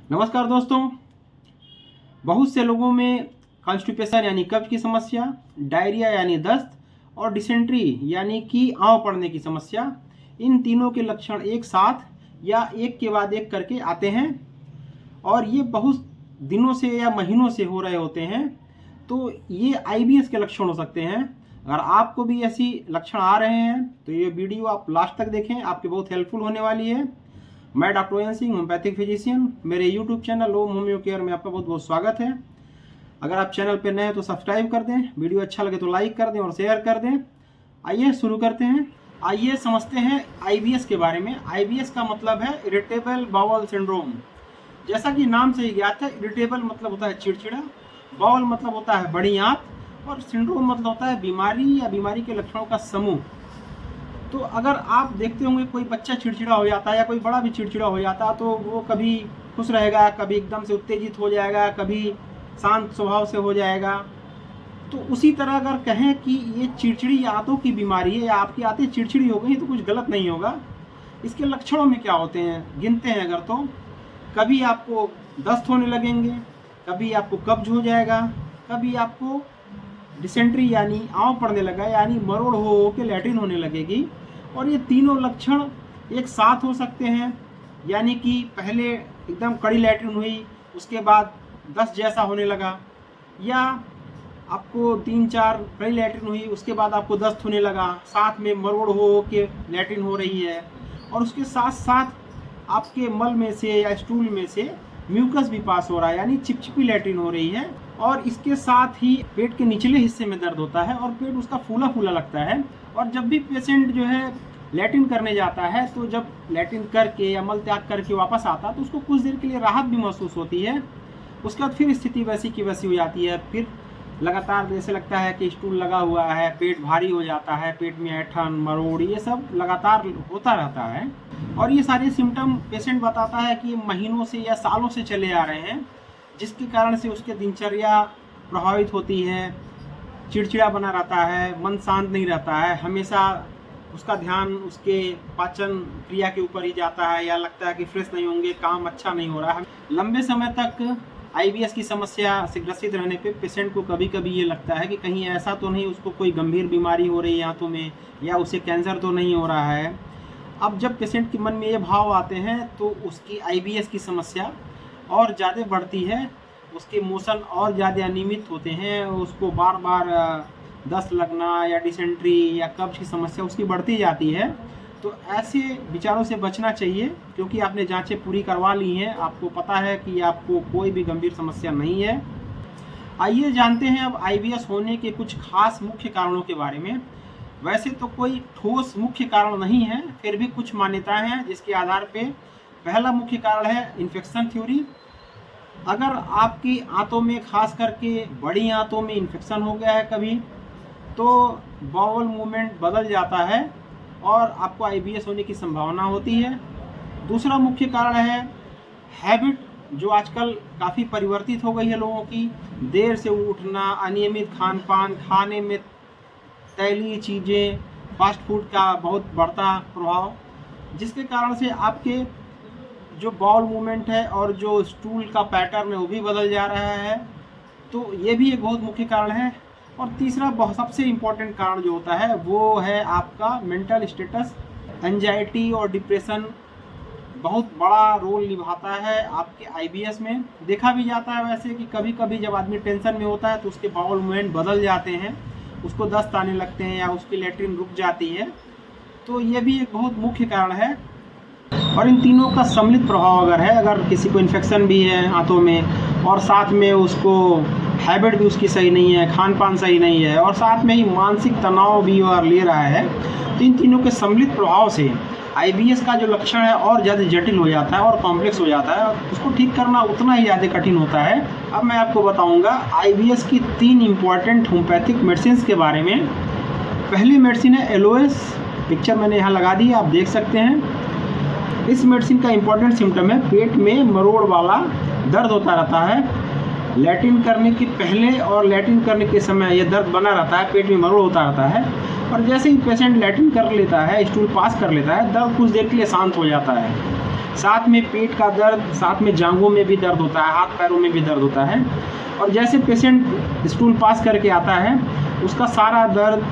नमस्कार दोस्तों। बहुत से लोगों में कॉन्स्टिपेशन यानी कब्ज की समस्या, डायरिया यानी दस्त और डिसेंट्री यानी कि आंव पड़ने की समस्या, इन तीनों के लक्षण एक साथ या एक के बाद एक करके आते हैं और ये बहुत दिनों से या महीनों से हो रहे होते हैं। तो ये आईबीएस के लक्षण हो सकते हैं। अगर आपको भी ऐसी लक्षण आ रहे हैं तो ये वीडियो आप लास्ट तक देखें, आपकी बहुत हेल्पफुल होने वाली है। मैं doctor on Singh, homeopathic physician. मेरे यूट्यूब चैनल ओम होम्यो केयर में आपका बहुत बहुत स्वागत है। अगर आप चैनल पर नए हैं तो सब्सक्राइब कर दें, वीडियो अच्छा लगे तो लाइक कर दें और शेयर कर दें। आइए शुरू करते हैं। आइए समझते हैं आईबीएस के बारे में। आईबीएस का मतलब है इरिटेबल बाउल सिंड्रोम। जैसा कि नाम से ही ज्ञात है, इरिटेबल मतलब होता है चिड़चिड़ा, बाउल मतलब होता है बड़ी आंत और सिंड्रोम मतलब होता है बीमारी या बीमारी के लक्षणों का समूह। तो अगर आप देखते होंगे कोई बच्चा चिड़चिड़ा हो जाता है या कोई बड़ा भी चिड़चिड़ा हो जाता है तो वो कभी खुश रहेगा, कभी एकदम से उत्तेजित हो जाएगा, कभी शांत स्वभाव से हो जाएगा। तो उसी तरह अगर कहें कि ये चिड़चिड़ी आंतों की बीमारी है या आपकी आंतें चिड़चिड़ी हो गई तो कुछ गलत नहीं होगा। इसके लक्षणों में क्या होते हैं गिनते हैं अगर, तो कभी आपको दस्त होने लगेंगे, कभी आपको कब्ज हो जाएगा, कभी आपको डिसेंट्री यानी आंव पड़ने लगा यानी मरोड़ हो के लैट्रिन होने लगेगी। और ये तीनों लक्षण एक साथ हो सकते हैं, यानी कि पहले एकदम कड़ी लैट्रिन हुई, उसके बाद दस्त जैसा होने लगा, या आपको 3-4 कड़ी लैट्रिन हुई, उसके बाद आपको दस्त होने लगा, साथ में मरोड़ हो के लैट्रिन हो रही है, और उसके साथ साथ आपके मल में से या स्टूल में से म्यूकस भी पास हो रहा है यानी चिपचिपी लैट्रिन हो रही है। और इसके साथ ही पेट के निचले हिस्से में दर्द होता है और पेट उसका फूला फूला लगता है। और जब भी पेशेंट जो है लैट्रिन करने जाता है तो जब लैट्रिन करके या मल त्याग करके वापस आता है तो उसको कुछ देर के लिए राहत भी महसूस होती है। उसके बाद फिर स्थिति वैसी की वैसी हो जाती है, फिर लगातार जैसे लगता है कि स्टूल लगा हुआ है, पेट भारी हो जाता है, पेट में ऐंठन मरोड़ ये सब लगातार होता रहता है। और ये सारे सिम्टम पेशेंट बताता है कि महीनों से या सालों से चले आ रहे हैं, जिसके कारण से उसके दिनचर्या प्रभावित होती है, चिड़चिड़ा बना रहता है, मन शांत नहीं रहता है, हमेशा उसका ध्यान उसके पाचन क्रिया के ऊपर ही जाता है, या लगता है कि फ्रेश नहीं होंगे, काम अच्छा नहीं हो रहा है। लंबे समय तक आईबीएस की समस्या से ग्रसित रहने पे पेशेंट को कभी कभी ये लगता है कि कहीं ऐसा तो नहीं उसको कोई गंभीर बीमारी हो रही है आंतों में, या उसे कैंसर तो नहीं हो रहा है। अब जब पेशेंट के मन में ये भाव आते हैं तो उसकी आईबीएस की समस्या और ज़्यादा बढ़ती है, उसके मोशन और ज़्यादा अनियमित होते हैं, उसको बार बार दस्त लगना या डिसेंट्री या कब्ज की समस्या उसकी बढ़ती जाती है। तो ऐसे विचारों से बचना चाहिए, क्योंकि आपने जांचें पूरी करवा ली हैं, आपको पता है कि आपको कोई भी गंभीर समस्या नहीं है। आइए जानते हैं अब आईबीएस होने के कुछ खास मुख्य कारणों के बारे में। वैसे तो कोई ठोस मुख्य कारण नहीं है, फिर भी कुछ मान्यताएं हैं जिसके आधार पे पहला मुख्य कारण है इन्फेक्शन थ्योरी। अगर आपकी आंतों में खास करके बड़ी आंतों में इन्फेक्शन हो गया है कभी, तो बाउल मूवमेंट बदल जाता है और आपको आईबीएस होने की संभावना होती है। दूसरा मुख्य कारण है हैबिट, जो आजकल काफ़ी परिवर्तित हो गई है लोगों की, देर से उठना, अनियमित खान पान, खाने में तैलीय चीज़ें, फास्ट फूड का बहुत बढ़ता प्रभाव, जिसके कारण से आपके जो बाउल मूवमेंट है और जो स्टूल का पैटर्न है वो भी बदल जा रहा है। तो ये भी एक बहुत मुख्य कारण है। और तीसरा बहुत सबसे इम्पोर्टेंट कारण जो होता है वो है आपका मेंटल स्टेटस। एंजाइटी और डिप्रेशन बहुत बड़ा रोल निभाता है आपके आईबीएस में। देखा भी जाता है वैसे कि कभी कभी जब आदमी टेंशन में होता है तो उसके बाउल मूवमेंट बदल जाते हैं, उसको दस्त आने लगते हैं या उसकी लैट्रिन रुक जाती है। तो ये भी एक बहुत मुख्य कारण है। और इन तीनों का सम्मिलित प्रभाव अगर है, अगर किसी को इन्फेक्शन भी है आंतों में और साथ में उसको हैबिट भी उसकी सही नहीं है, खान पान सही नहीं है, और साथ में ही मानसिक तनाव भी और ले रहा है, तो इन तीनों के सम्मिलित प्रभाव से आईबीएस का जो लक्षण है और ज़्यादा जटिल हो जाता है और कॉम्प्लेक्स हो जाता है। उसको ठीक करना उतना ही ज़्यादा कठिन होता है। अब मैं आपको बताऊंगा आईबीएस की 3 इम्पॉर्टेंट होम्योपैथिक मेडिसिन के बारे में। पहली मेडिसिन है एलोएस, पिक्चर मैंने यहाँ लगा दी है, आप देख सकते हैं। इस मेडिसिन का इम्पॉर्टेंट सिम्टम है पेट में मरोड़ वाला दर्द होता रहता है। लैट्रिन करने के पहले और लैट्रिन करने के समय यह दर्द बना रहता है, पेट में मरोड़ होता रहता है, और जैसे ही पेशेंट लैट्रिन कर लेता है, स्टूल पास कर लेता है, दर्द कुछ देर के लिए शांत हो जाता है। साथ में पेट का दर्द, साथ में जांघों में भी दर्द होता है, हाथ पैरों में भी दर्द होता है। और जैसे पेशेंट स्टूल पास करके आता है उसका सारा दर्द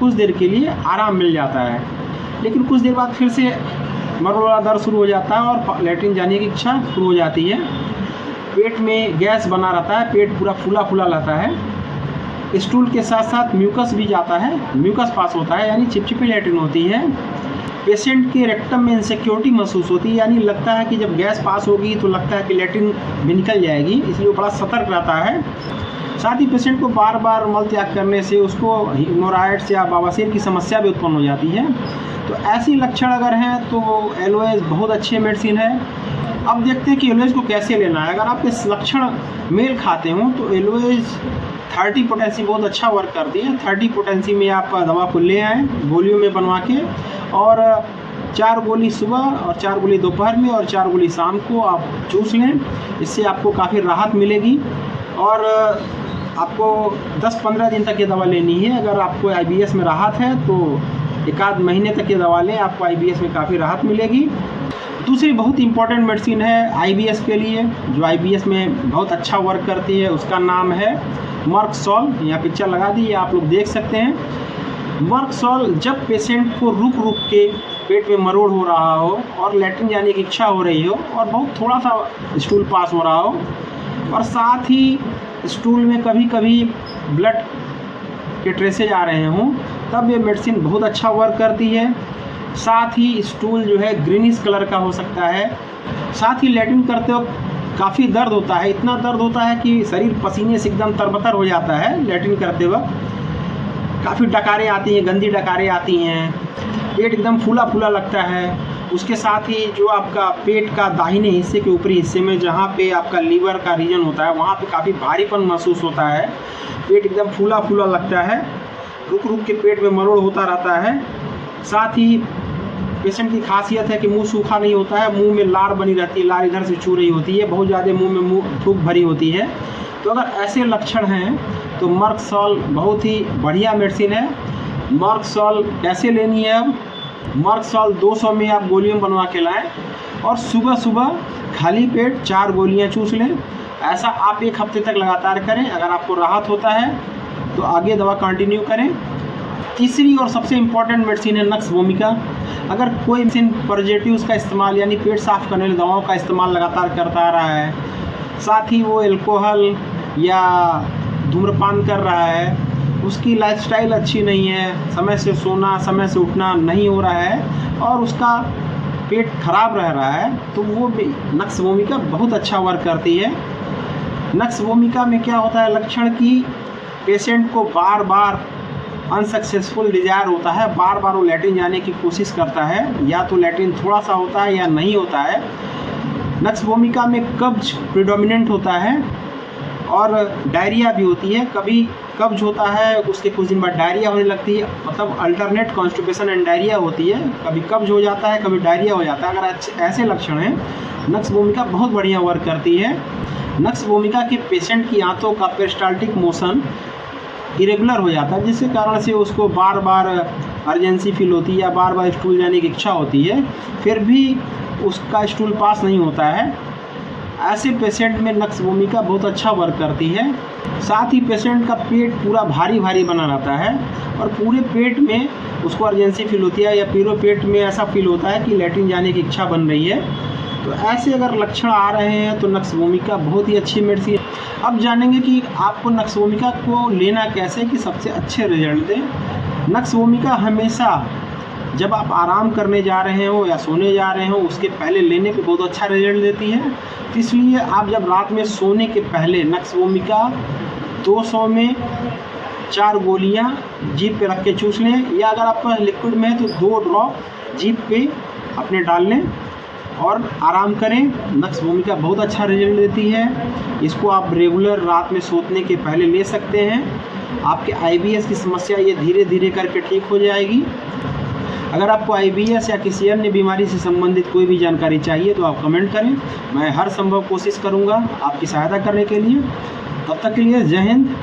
कुछ देर के लिए आराम मिल जाता है, लेकिन कुछ देर बाद फिर से मरोड़ा दर्द शुरू हो जाता है और लैट्रिन जाने की इच्छा शुरू हो जाती है। पेट में गैस बना रहता है, पेट पूरा फूला फूला रहता है। स्टूल के साथ साथ म्यूकस भी जाता है, म्यूकस पास होता है, यानी चिपचिपी लैट्रिन होती है। पेशेंट के रेक्टम में इनसिक्योरिटी महसूस होती है, यानी लगता है कि जब गैस पास होगी तो लगता है कि लैट्रिन भी निकल जाएगी, इसलिए वो बड़ा सतर्क रहता है। साथ ही पेशेंट को बार बार मल त्याग करने से उसको हेमोरॉइड्स या बवासीर की समस्या भी उत्पन्न हो जाती है। तो ऐसी लक्षण अगर हैं तो एलोएज बहुत अच्छी मेडिसिन है। अब देखते हैं कि एलोएज को कैसे लेना है। अगर आपके लक्षण मेल खाते हों तो एलोएज 30 पोटेंसी बहुत अच्छा वर्क करती है। 30 पोटेंसी में आप दवा को ले आएँ गोलियों में बनवा के, और 4 गोली सुबह और 4 गोली दोपहर में और 4 गोली शाम को आप चूस लें। इससे आपको काफ़ी राहत मिलेगी और आपको 10-15 दिन तक ये दवा लेनी है। अगर आपको IBS में राहत है तो 1 महीने तक ये दवा लें, आपको IBS में काफ़ी राहत मिलेगी। दूसरी बहुत इंपॉर्टेंट मेडिसिन है IBS के लिए, जो IBS में बहुत अच्छा वर्क करती है, उसका नाम है मर्कसॉल। यहाँ पिक्चर लगा दी, आप लोग देख सकते हैं। मर्कसॉल जब पेशेंट को रुक रुक के पेट में मरोड़ हो रहा हो और लैट्रिन जाने की इच्छा हो रही हो और बहुत थोड़ा सा स्टूल पास हो रहा हो, और साथ ही स्टूल में कभी कभी ब्लड के ट्रेसेज आ रहे हों, तब ये मेडिसिन बहुत अच्छा वर्क करती है। साथ ही स्टूल जो है ग्रीनिश कलर का हो सकता है। साथ ही लैट्रिन करते वक्त काफ़ी दर्द होता है, इतना दर्द होता है कि शरीर पसीने से एकदम तरबतर हो जाता है। लैट्रिन करते वक्त काफ़ी डकारें आती हैं, गंदी डकारें आती हैं, पेट एकदम फूला फूला लगता है। उसके साथ ही जो आपका पेट का दाहिने हिस्से के ऊपरी हिस्से में जहाँ पे आपका लीवर का रीजन होता है वहाँ पे काफ़ी भारीपन महसूस होता है, पेट एकदम फूला फूला लगता है, रुक रुक के पेट में मरोड़ होता रहता है। साथ ही पेशेंट की खासियत है कि मुंह सूखा नहीं होता है, मुंह में लार बनी रहती है, लार इधर से चू रही होती है, बहुत ज़्यादा मुंह में थूक भरी होती है। तो अगर ऐसे लक्षण हैं तो मर्कसॉल बहुत ही बढ़िया मेडिसिन है। मर्कसॉल कैसे लेनी है? अब मर्कसॉल 200 में आप गोलियां बनवा के लाएं और सुबह सुबह खाली पेट 4 गोलियां चूस लें। ऐसा आप 1 हफ्ते तक लगातार करें। अगर आपको राहत होता है तो आगे दवा कंटिन्यू करें। तीसरी और सबसे इम्पॉर्टेंट मेडिसिन है नक्स वोमिका। अगर कोई मेडिसिन प्रोजेटिव्स का इस्तेमाल यानी पेट साफ करने वाली दवाओं का इस्तेमाल लगातार करता आ रहा है, साथ ही वो एल्कोहल या धूम्रपान कर रहा है, उसकी लाइफस्टाइल अच्छी नहीं है, समय से सोना समय से उठना नहीं हो रहा है और उसका पेट खराब रह रहा है, तो वो नक्स वोमिका बहुत अच्छा वर्क करती है। नक्स वोमिका में क्या होता है लक्षण की पेशेंट को बार बार अनसक्सेसफुल डिजायर होता है, बार बार वो लैट्रिन जाने की कोशिश करता है, या तो लैट्रिन थोड़ा सा होता है या नहीं होता है। नक्स वोमिका में कब्ज प्रिडोमिनेंट होता है और डायरिया भी होती है। कभी कब्ज होता है, उसके कुछ दिन बाद डायरिया होने लगती है, मतलब अल्टरनेट कॉन्स्टिपेशन एंड डायरिया होती है। कभी कब्ज हो जाता है, कभी डायरिया हो जाता है। अगर ऐसे लक्षण हैं, नक्स वोमिका बहुत बढ़िया वर्क करती है। नक्स वोमिका के पेशेंट की आंतों का पेरिस्टाल्टिक मोशन इरेगुलर हो जाता है, जिसके कारण से उसको बार बार अर्जेंसी फील होती है या बार बार स्टूल जाने की इच्छा होती है, फिर भी उसका स्टूल पास नहीं होता है। ऐसे पेशेंट में नक्स वोमिका बहुत अच्छा वर्क करती है। साथ ही पेशेंट का पेट पूरा भारी भारी बना रहता है और पूरे पेट में उसको अर्जेंसी फील होती है या पूरे पेट में ऐसा फील होता है कि लैट्रिन जाने की इच्छा बन रही है। तो ऐसे अगर लक्षण आ रहे हैं तो नक्स वोमिका बहुत ही अच्छी मेडिसिन है। अब जानेंगे कि आपको नक्स वोमिका को लेना कैसे कि सबसे अच्छे रिजल्ट दें। नक्स वोमिका हमेशा जब आप आराम करने जा रहे हो या सोने जा रहे हो उसके पहले लेने पे बहुत अच्छा रिजल्ट देती है। तो इसलिए आप जब रात में सोने के पहले नक्स वोमिका 200 में 4 गोलियां जीभ पे रख के चूस लें, या अगर आपका लिक्विड में है तो 2 ड्रॉप जीभ पे अपने डाल लें और आराम करें। नक्स वोमिका बहुत अच्छा रिजल्ट देती है। इसको आप रेगुलर रात में सोने के पहले ले सकते हैं। आपके IBS की समस्या ये धीरे धीरे करके ठीक हो जाएगी। अगर आपको IBS या किसी अन्य बीमारी से संबंधित कोई भी जानकारी चाहिए तो आप कमेंट करें, मैं हर संभव कोशिश करूंगा आपकी सहायता करने के लिए। तब तक के लिए जय हिंद।